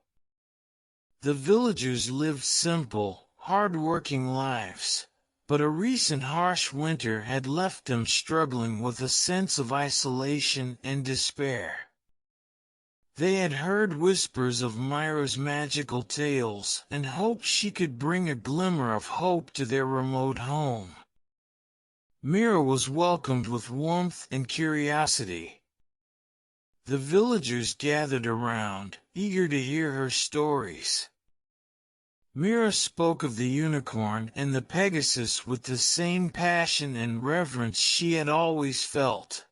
The villagers lived simple, hard-working lives, but a recent harsh winter had left them struggling with a sense of isolation and despair. They had heard whispers of Myra's magical tales and hoped she could bring a glimmer of hope to their remote home. Mira was welcomed with warmth and curiosity. The villagers gathered around, eager to hear her stories. Mira spoke of the unicorn and the Pegasus with the same passion and reverence she had always felt.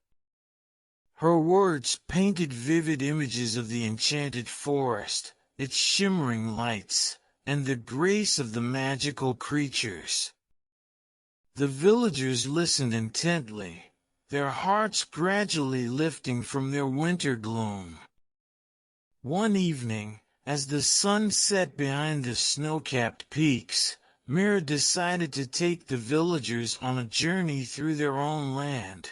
Her words painted vivid images of the enchanted forest, its shimmering lights, and the grace of the magical creatures. The villagers listened intently, their hearts gradually lifting from their winter gloom. One evening, as the sun set behind the snow-capped peaks, Mira decided to take the villagers on a journey through their own land.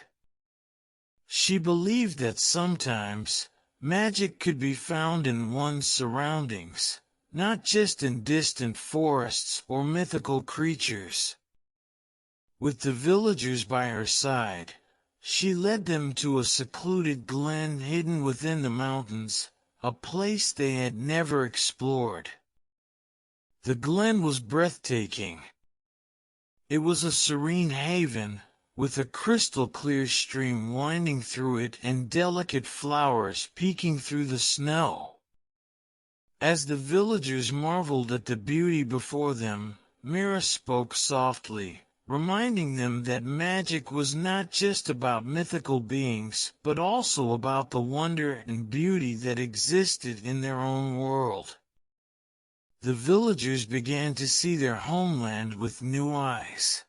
She believed that sometimes, magic could be found in one's surroundings, not just in distant forests or mythical creatures. With the villagers by her side, she led them to a secluded glen hidden within the mountains, a place they had never explored. The glen was breathtaking. It was a serene haven, with a crystal-clear stream winding through it and delicate flowers peeking through the snow. As the villagers marveled at the beauty before them, Mira spoke softly, reminding them that magic was not just about mythical beings, but also about the wonder and beauty that existed in their own world. The villagers began to see their homeland with new eyes.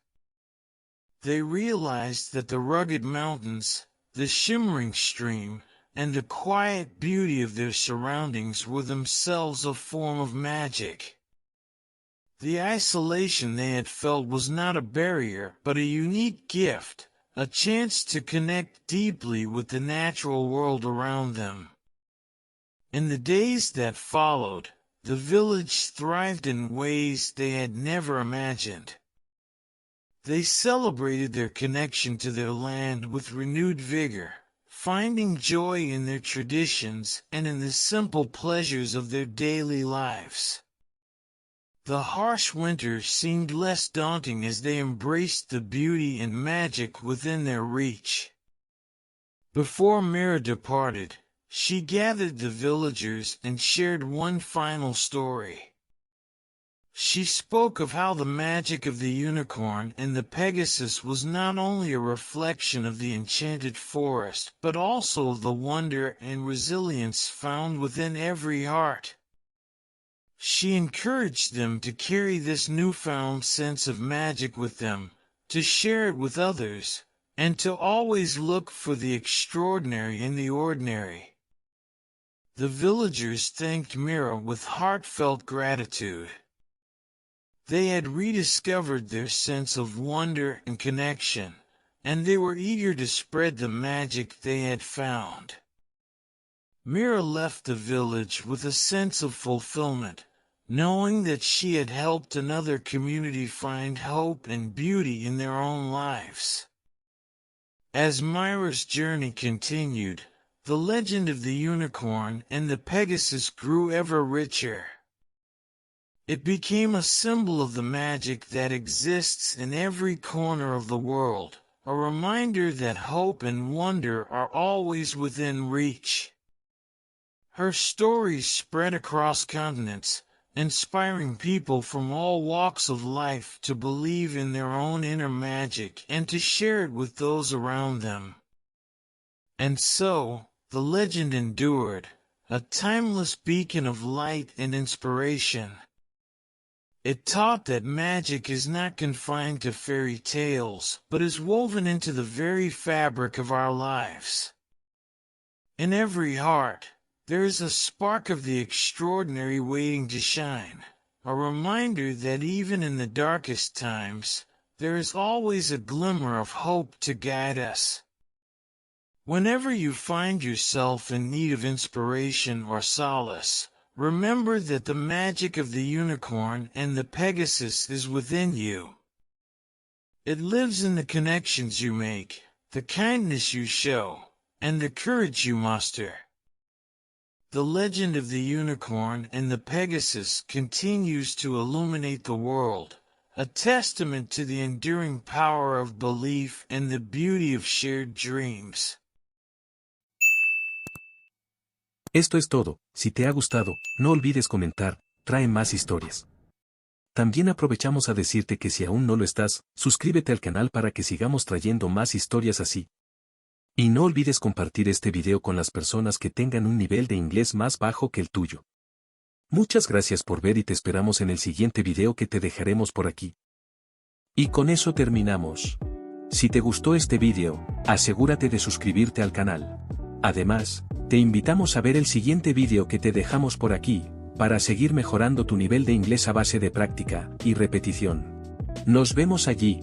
They realized that the rugged mountains, the shimmering stream, and the quiet beauty of their surroundings were themselves a form of magic. The isolation they had felt was not a barrier, but a unique gift, a chance to connect deeply with the natural world around them. In the days that followed, the village thrived in ways they had never imagined. They celebrated their connection to their land with renewed vigor, finding joy in their traditions and in the simple pleasures of their daily lives. The harsh winter seemed less daunting as they embraced the beauty and magic within their reach. Before Mira departed, she gathered the villagers and shared one final story. She spoke of how the magic of the unicorn and the Pegasus was not only a reflection of the enchanted forest, but also of the wonder and resilience found within every heart. She encouraged them to carry this newfound sense of magic with them, to share it with others, and to always look for the extraordinary in the ordinary. The villagers thanked Mira with heartfelt gratitude. They had rediscovered their sense of wonder and connection, and they were eager to spread the magic they had found. Mira left the village with a sense of fulfillment, knowing that she had helped another community find hope and beauty in their own lives. As Mira's journey continued, the legend of the unicorn and the Pegasus grew ever richer. It became a symbol of the magic that exists in every corner of the world, a reminder that hope and wonder are always within reach. Her stories spread across continents, inspiring people from all walks of life to believe in their own inner magic and to share it with those around them. And so, the legend endured, a timeless beacon of light and inspiration. It taught that magic is not confined to fairy tales, but is woven into the very fabric of our lives. In every heart, there is a spark of the extraordinary waiting to shine, a reminder that even in the darkest times, there is always a glimmer of hope to guide us. Whenever you find yourself in need of inspiration or solace, remember that the magic of the unicorn and the Pegasus is within you. It lives in the connections you make, the kindness you show, and the courage you muster. The legend of the unicorn and the Pegasus continues to illuminate the world, a testament to the enduring power of belief and the beauty of shared dreams. Esto es todo. Si te ha gustado, no olvides comentar, trae más historias. También aprovechamos a decirte que si aún no lo estás, suscríbete al canal para que sigamos trayendo más historias así. Y no olvides compartir este video con las personas que tengan un nivel de inglés más bajo que el tuyo. Muchas gracias por ver y te esperamos en el siguiente video que te dejaremos por aquí. Y con eso terminamos. Si te gustó este video, asegúrate de suscribirte al canal. Además, te invitamos a ver el siguiente video que te dejamos por aquí, para seguir mejorando tu nivel de inglés a base de práctica y repetición. Nos vemos allí.